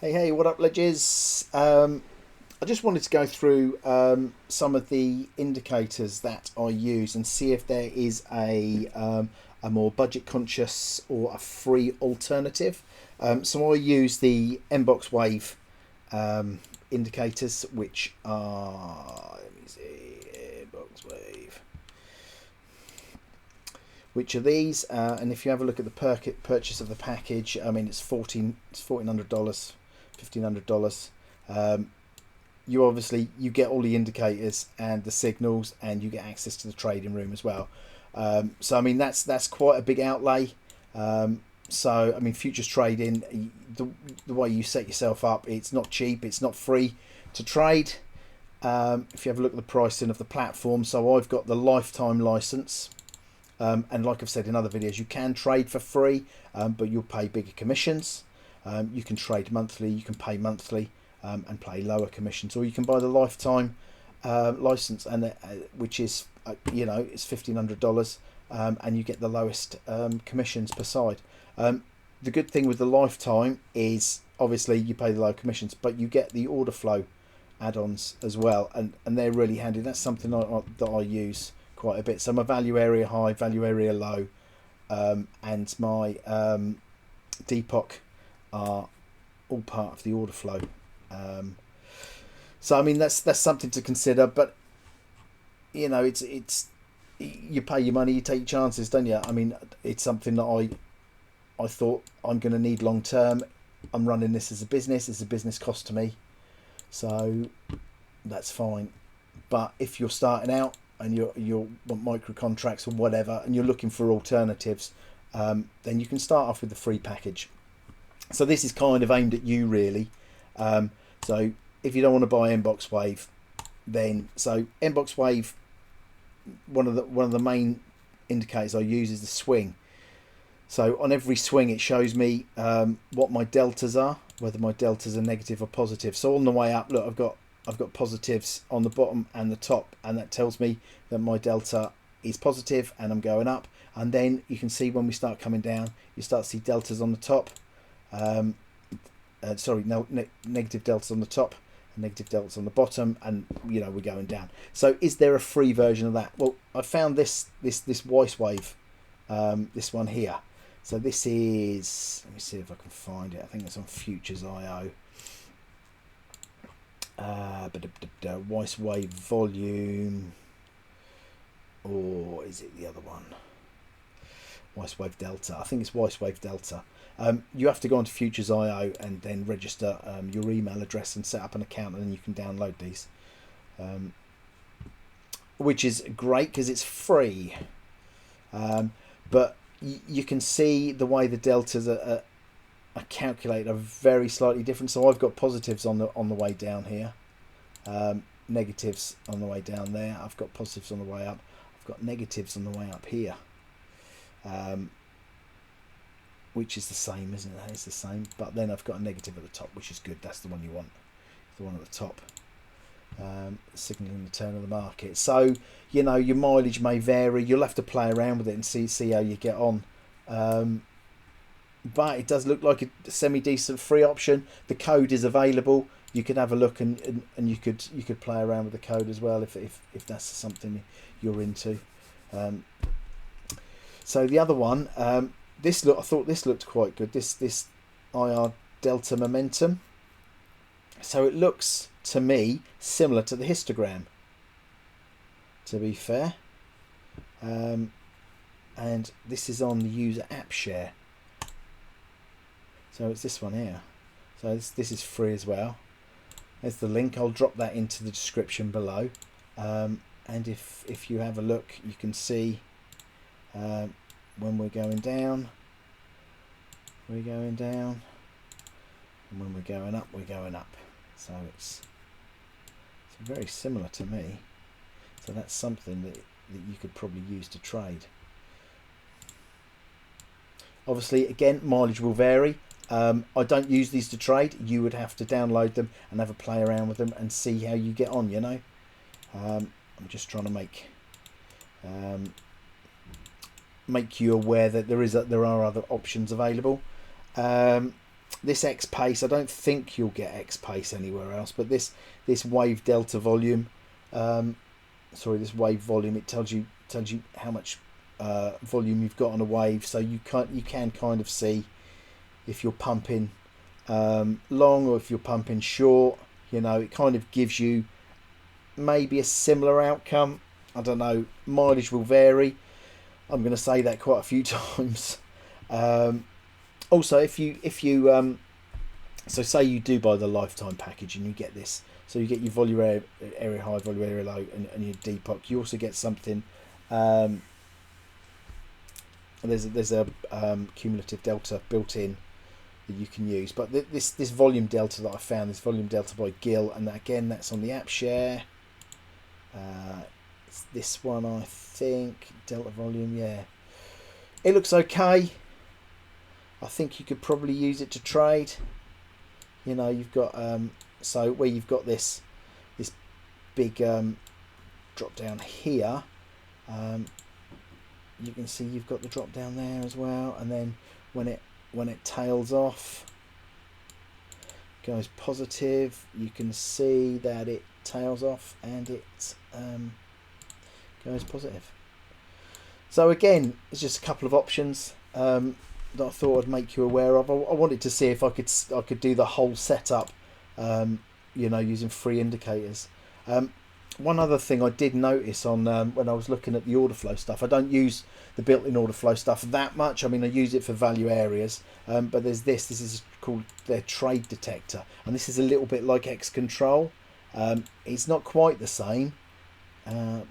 Hey, what up, ledges? I just wanted to go through some of the indicators that I use and see if there is a more budget conscious or a free alternative. So I use the MBoxwave indicators, which are, let me see, MBoxwave, which are these. And if you have a look at the purchase of the package, I mean, it's $1,400, $1,500. You get all the indicators and the signals, and you get access to the trading room as well. So I mean, that's quite a big outlay. So I mean, futures trading, the way you set yourself up, it's not cheap, it's not free to trade. If you have a look at the pricing of the platform, so I've got the lifetime license. And like I've said in other videos, you can trade for free, but you'll pay bigger commissions. You can trade monthly, you can pay monthly, and pay lower commissions, or you can buy the lifetime license, and which is it's $1,500, and you get the lowest commissions per side. The good thing with the lifetime is obviously you pay the low commissions, but you get the order flow add-ons as well, and they're really handy. That's something that I use quite a bit. So my value area high, value area low, and my Depop are all part of the order flow. So I mean, that's something to consider. But it's you pay your money, you take your chances, don't you? I mean, it's something that I thought I'm going to need long term. I'm running this as a business. It's a business cost to me, so that's fine. But if you're starting out and you want micro contracts or whatever, and you're looking for alternatives, then you can start off with the free package. So this is kind of aimed at you, really. So if you don't want to buy MBoxwave, then so MBoxwave, one of the main indicators I use is the swing. So on every swing, it shows me what my deltas are, whether my deltas are negative or positive. So on the way up, look, I've got positives on the bottom and the top, and that tells me that my delta is positive and I'm going up. And then you can see when we start coming down, you start to see deltas on the top. Negative deltas on the top and negative deltas on the bottom, and we're going down. So is there a free version of that? Well, I found this WiseWave, this one here. So this is, let me see if I can find it. I think it's on Futures.io. WiseWave volume, or is it the other one? WiseWave Delta. I think it's WiseWave Delta. You have to go onto Futures.io and then register your email address and set up an account, and then you can download these, which is great because it's free. But you can see the way the deltas are calculated are very slightly different. So I've got positives on the way down here, negatives on the way down there. I've got positives on the way up. I've got negatives on the way up here. Which is the same, isn't it? It's the same, but then I've got a negative at the top, which is good. That's the one you want, the one at the top, signaling the turn of the market. So your mileage may vary. You'll have to play around with it and see how you get on. But it does look like a semi-decent free option. The code is available. You could have a look and you could play around with the code as well if that's something you're into. So the other one, I thought this looked quite good. This IR Delta Momentum. So it looks to me similar to the histogram, to be fair. And this is on the user app share. So it's this one here. So this is free as well. There's the link. I'll drop that into the description below. And if you have a look, you can see when we're going down, and when we're going up, we're going up. So it's very similar to me. So that's something that you could probably use to trade. Obviously, again, mileage will vary. I don't use these to trade. You would have to download them and have a play around with them and see how you get on. I'm just trying to make you aware that there are other options available. this X pace, I don't think you'll get X pace anywhere else, but this wave delta volume, this wave volume, it tells you how much volume you've got on a wave, so you can kind of see if you're pumping long or if you're pumping short. You know, it kind of gives you maybe a similar outcome. I don't know, mileage will vary. I'm going to say that quite a few times. Also, if you so say you do buy the lifetime package and you get this, so you get your volume area high, volume area low, and your depot. You also get something. There's a cumulative delta built in that you can use, but this volume delta that I found, this volume delta by Gill, and again that's on the app share. It's this one, I think, delta volume. Yeah, it looks okay. I think you could probably use it to trade. You know, you've got so where you've got this big drop down here, you can see you've got the drop down there as well, and then when it tails off, goes positive, you can see that it tails off and it goes positive. So again, it's just a couple of options that I thought I'd make you aware of. I wanted to see if I could do the whole setup, you know, using free indicators. One other thing I did notice on when I was looking at the order flow stuff, I don't use the built-in order flow stuff that much. I mean, I use it for value areas, but there's this is called their trade detector, and this is a little bit like X Control. It's not quite the same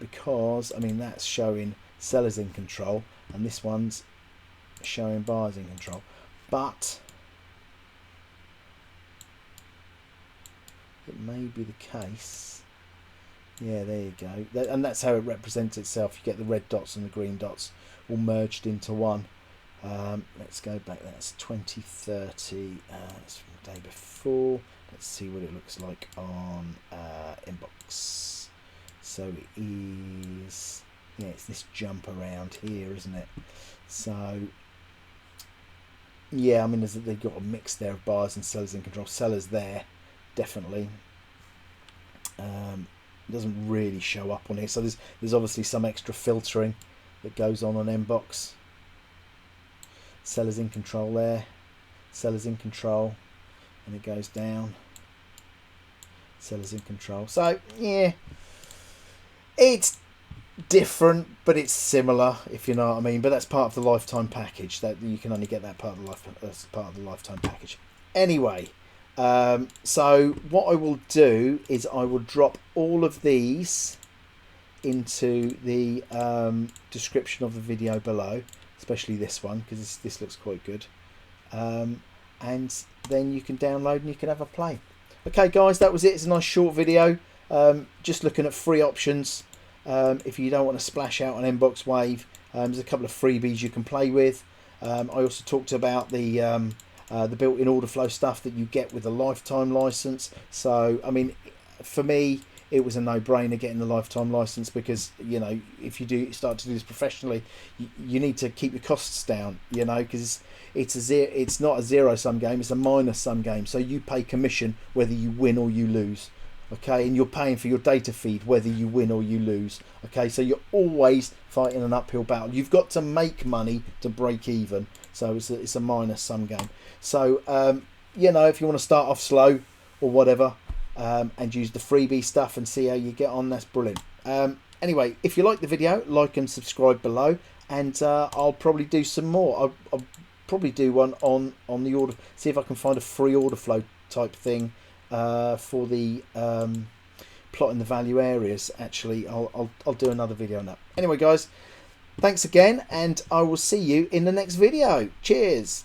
because, I mean, that's showing sellers in control and this one's showing buyers in control, but it may be the case. Yeah, there you go. And that's how it represents itself. You get the red dots and the green dots all merged into one. Let's go back. That's 2030. That's from the day before. Let's see what it looks like on Inbox. So it is, yeah, it's this jump around here, isn't it? So yeah, I mean, they've got a mix there of buyers and sellers in control. Sellers there, definitely. Doesn't really show up on here, so there's obviously some extra filtering that goes on Inbox. Sellers in control there, sellers in control, and it goes down. Sellers in control. So yeah, it's different, but it's similar, if you know what I mean. But that's part of the lifetime package. That you can only get that part of the lifetime package. Anyway. So what I will do is I will drop all of these into the description of the video below, especially this one, because this looks quite good, and then you can download and you can have a play. Okay guys, that was it. It's a nice short video, just looking at free options. If you don't want to splash out on MBoxwave, there's a couple of freebies you can play with. I also talked about the built-in order flow stuff that you get with a lifetime license. So I mean, for me, it was a no-brainer getting the lifetime license, because, you know, if you do start to do this professionally, you need to keep your costs down, you know, because it's not a zero-sum game, it's a minus-sum game. So you pay commission whether you win or you lose, okay, and you're paying for your data feed whether you win or you lose, okay. So you're always fighting an uphill battle. You've got to make money to break even. So it's a minus-sum game. So you know, if you want to start off slow or whatever, and use the freebie stuff and see how you get on, that's brilliant. Anyway, if you like the video, like and subscribe below, and I'll probably do some more. I'll probably do one on the order, see if I can find a free order flow type thing for the plotting the value areas. Actually, I'll do another video on that. Anyway guys, thanks again, and I will see you in the next video. Cheers.